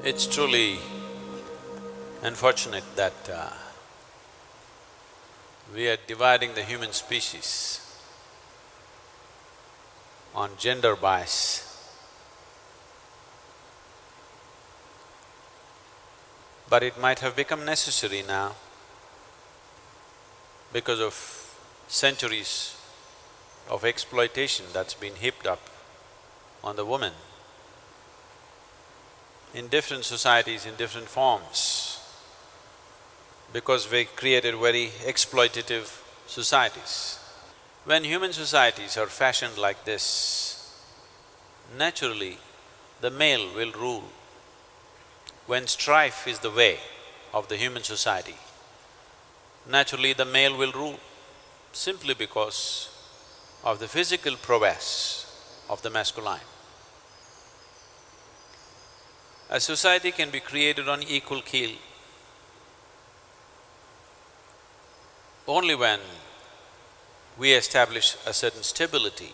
It's truly unfortunate that we are dividing the human species on gender bias. But it might have become necessary now because of centuries of exploitation that's been heaped up on the woman in different societies, in different forms, because we created very exploitative societies. When human societies are fashioned like this, naturally the male will rule. When strife is the way of the human society, naturally the male will rule, simply because of the physical prowess of the masculine. A society can be created on equal keel only when we establish a certain stability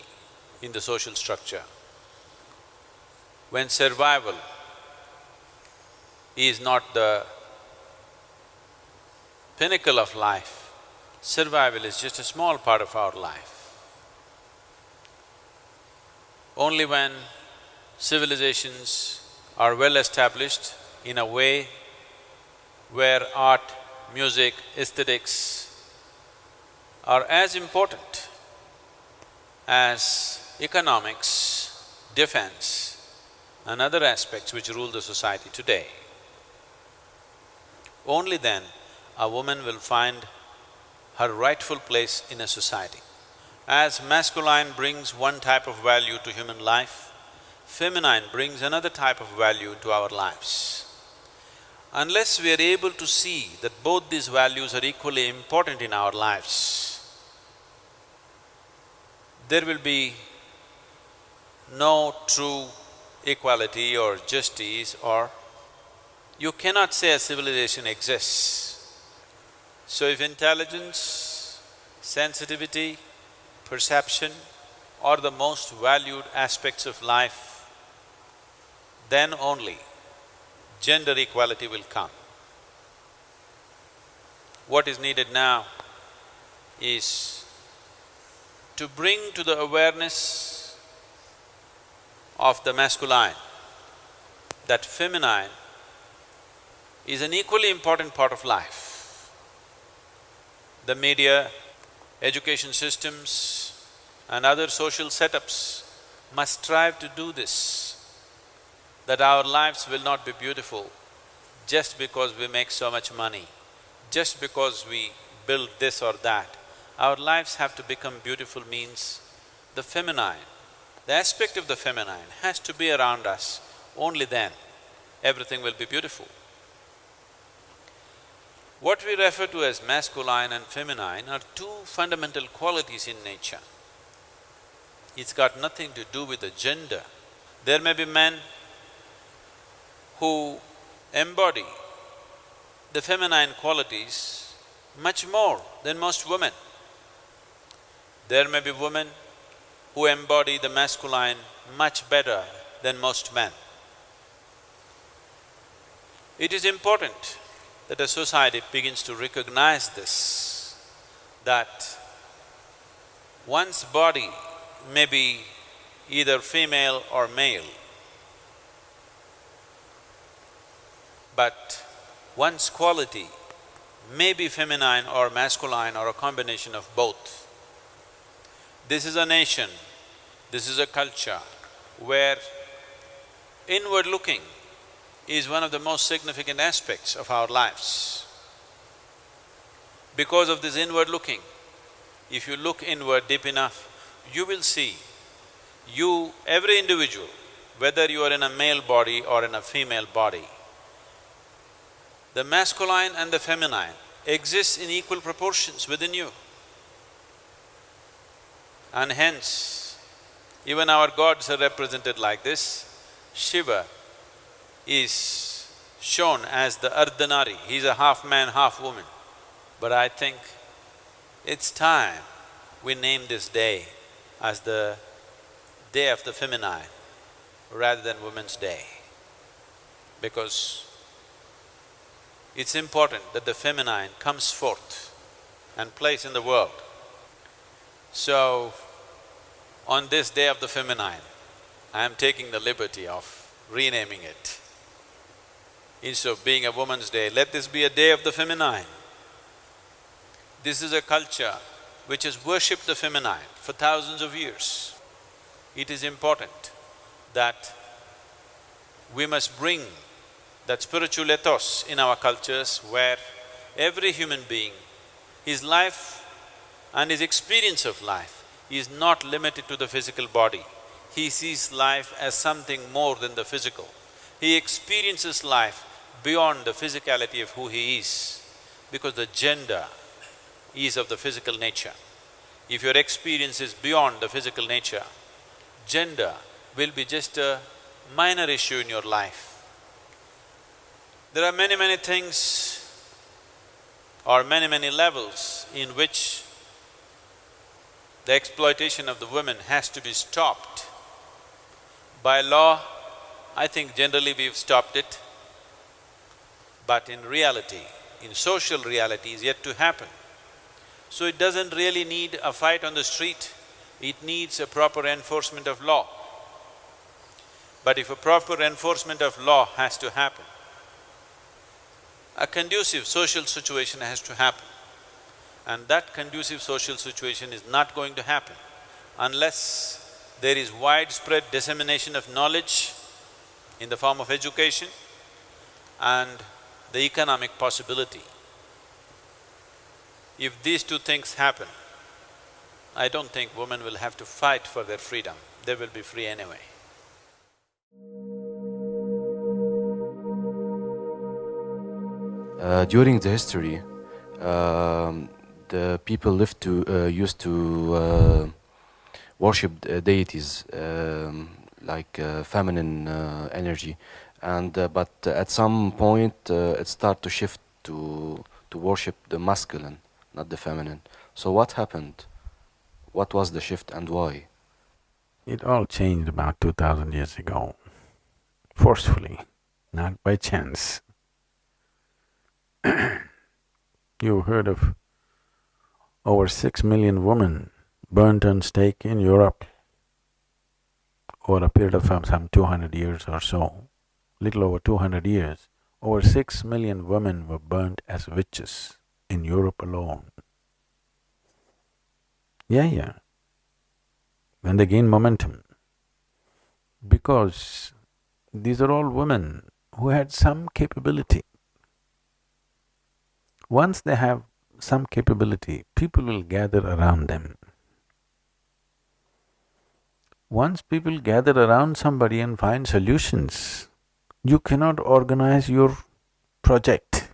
in the social structure. When survival is not the pinnacle of life, survival is just a small part of our life. Only when civilizations are well established in a way where art, music, aesthetics are as important as economics, defense and other aspects which rule the society today, only then a woman will find her rightful place in a society. As masculine brings one type of value to human life, feminine brings another type of value to our lives. Unless we are able to see that both these values are equally important in our lives, there will be no true equality or justice, or you cannot say a civilization exists. So if intelligence, sensitivity, perception are the most valued aspects of life, then only gender equality will come. What is needed now is to bring to the awareness of the masculine that feminine is an equally important part of life. The media, education systems and other social setups must strive to do this, that our lives will not be beautiful just because we make so much money, just because we build this or that. Our lives have to become beautiful means the feminine, the aspect of the feminine has to be around us, only then everything will be beautiful. What we refer to as masculine and feminine are two fundamental qualities in nature. It's got nothing to do with the gender. There may be men who embody the feminine qualities much more than most women. There may be women who embody the masculine much better than most men. It is important that a society begins to recognize this, that one's body may be either female or male, but one's quality may be feminine or masculine or a combination of both. This is a nation, this is a culture where inward looking is one of the most significant aspects of our lives. Because of this inward looking, if you look inward deep enough, you will see every individual, whether you are in a male body or in a female body, the masculine and the feminine exists in equal proportions within you. And hence, even our gods are represented like this. Shiva is shown as the Ardhanari, he's a half man, half woman. But I think it's time we name this day as the Day of the Feminine rather than Women's Day, because it's important that the feminine comes forth and plays in the world. So, on this Day of the Feminine, I am taking the liberty of renaming it. Instead of being a Woman's Day, let this be a Day of the Feminine. This is a culture which has worshipped the feminine for thousands of years. It is important that we must bring that spiritual ethos in our cultures where every human being, his life and his experience of life is not limited to the physical body. He sees life as something more than the physical. He experiences life beyond the physicality of who he is, because the gender is of the physical nature. If your experience is beyond the physical nature, gender will be just a minor issue in your life. There are many things or many levels in which the exploitation of the women has to be stopped. By law, I think generally we've stopped it, but in reality, in social reality is yet to happen. So it doesn't really need a fight on the street, it needs a proper enforcement of law. But if a proper enforcement of law has to happen, a conducive social situation has to happen. And that conducive social situation is not going to happen unless there is widespread dissemination of knowledge in the form of education and the economic possibility. If these two things happen, I don't think women will have to fight for their freedom, they will be free anyway. During the history, the people used to worship deities like feminine energy, and but at some point it started to shift to worship the masculine, not the feminine. So what happened? What was the shift and why? It all changed about 2000 years ago, forcefully, not by chance. You heard of over 6 million women burnt on stake in Europe over a period of some 200 years or so, little over 200 years. Over 6 million women were burnt as witches in Europe alone. Yeah. When they gain momentum, because these are all women who had some capability. Once they have some capability, people will gather around them. Once people gather around somebody and find solutions, you cannot organize your project.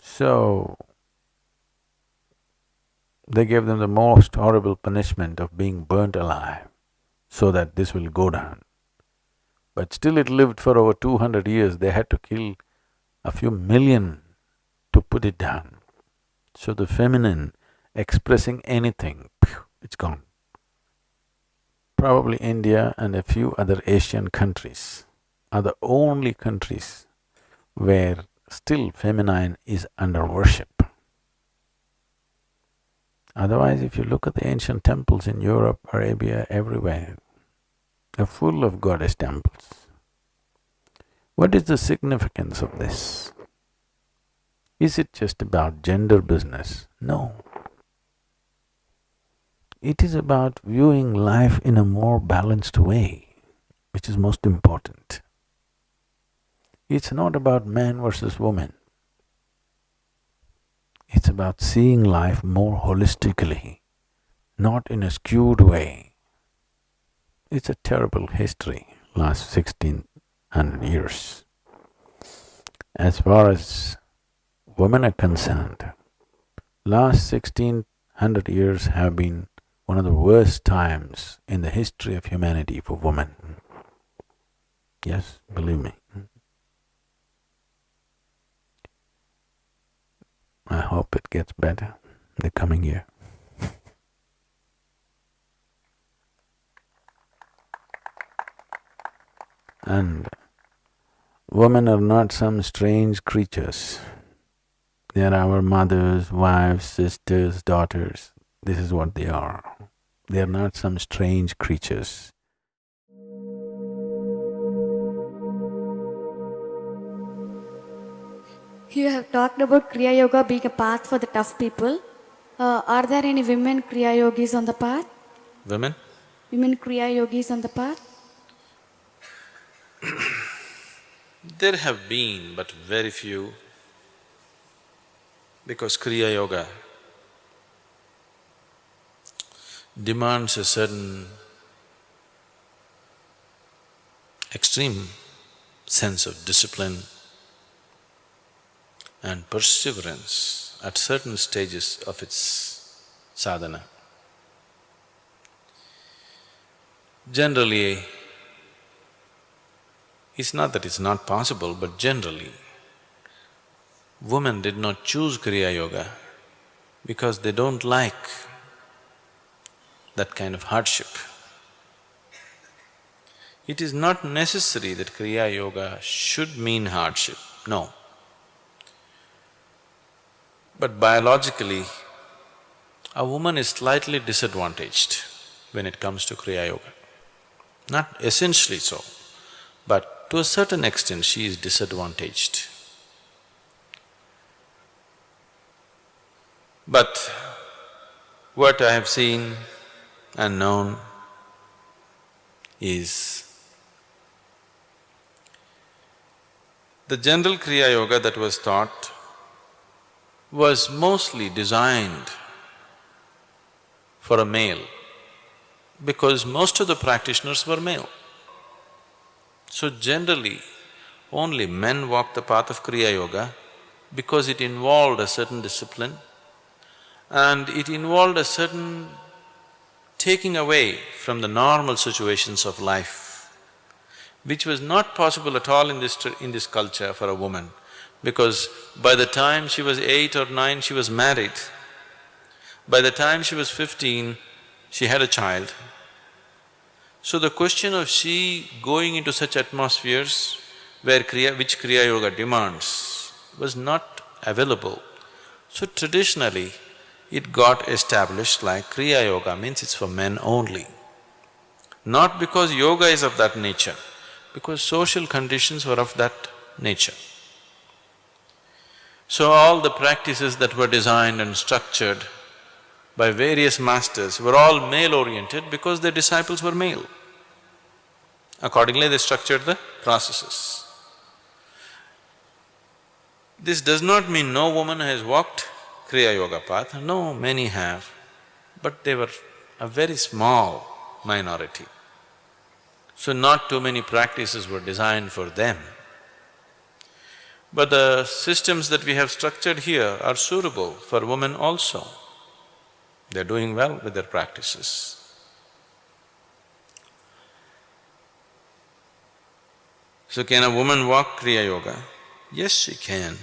So, they gave them the most horrible punishment of being burnt alive so that this will go down. But still it lived for over 200 years, they had to kill a few million to put it down. So the feminine expressing anything, it's gone. Probably India and a few other Asian countries are the only countries where still feminine is under worship. Otherwise, if you look at the ancient temples in Europe, Arabia, everywhere, they're full of goddess temples. What is the significance of this? Is it just about gender business? No. It is about viewing life in a more balanced way, which is most important. It's not about man versus woman. It's about seeing life more holistically, not in a skewed way. It's a terrible history, last 1600 years. As far as women are concerned, last 1600 years have been one of the worst times in the history of humanity for women. Yes, believe me. I hope it gets better the coming year. And women are not some strange creatures. They are our mothers, wives, sisters, daughters. This is what they are. They are not some strange creatures. You have talked about Kriya Yoga being a path for the tough people. Are there any women Kriya Yogis on the path? Women? Women Kriya Yogis on the path? There have been, but very few, because Kriya Yoga demands a certain extreme sense of discipline and perseverance at certain stages of its sadhana. Generally, it's not that it's not possible, but generally, women did not choose Kriya Yoga because they don't like that kind of hardship. It is not necessary that Kriya Yoga should mean hardship, no. But biologically, a woman is slightly disadvantaged when it comes to Kriya Yoga. Not essentially so, but to a certain extent she is disadvantaged. But what I have seen and known is the general Kriya Yoga that was taught was mostly designed for a male because most of the practitioners were male. So generally, only men walk the path of Kriya Yoga because it involved a certain discipline and it involved a certain taking away from the normal situations of life, which was not possible at all in this culture for a woman, because by the time she was 8 or 9, she was married. By the time she was 15, she had a child. So the question of she going into such atmospheres which Kriya Yoga demands was not available. So traditionally, it got established like Kriya Yoga means it's for men only. Not because yoga is of that nature, because social conditions were of that nature. So all the practices that were designed and structured by various masters were all male-oriented because their disciples were male. Accordingly, they structured the processes. This does not mean no woman has walked Kriya Yoga path, no, many have, but they were a very small minority. So not too many practices were designed for them. But the systems that we have structured here are suitable for women also. They're doing well with their practices. So can a woman walk Kriya Yoga? Yes, she can.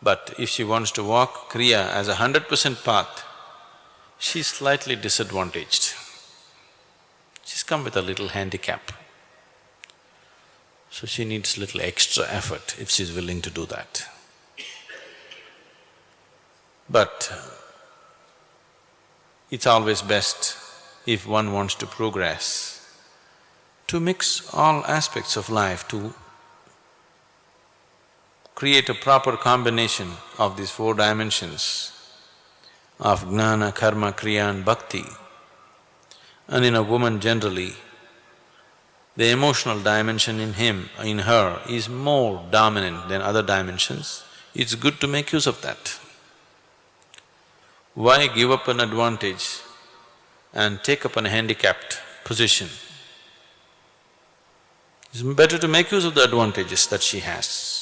But if she wants to walk Kriya as 100% path, she's slightly disadvantaged. She's come with a little handicap. So she needs little extra effort if she's willing to do that. But it's always best if one wants to progress, to mix all aspects of life, to create a proper combination of these 4 dimensions of Gnana, Karma, Kriya and Bhakti. And in a woman generally, the emotional dimension in him, in her, is more dominant than other dimensions. It's good to make use of that. Why give up an advantage and take up a handicapped position? It's better to make use of the advantages that she has.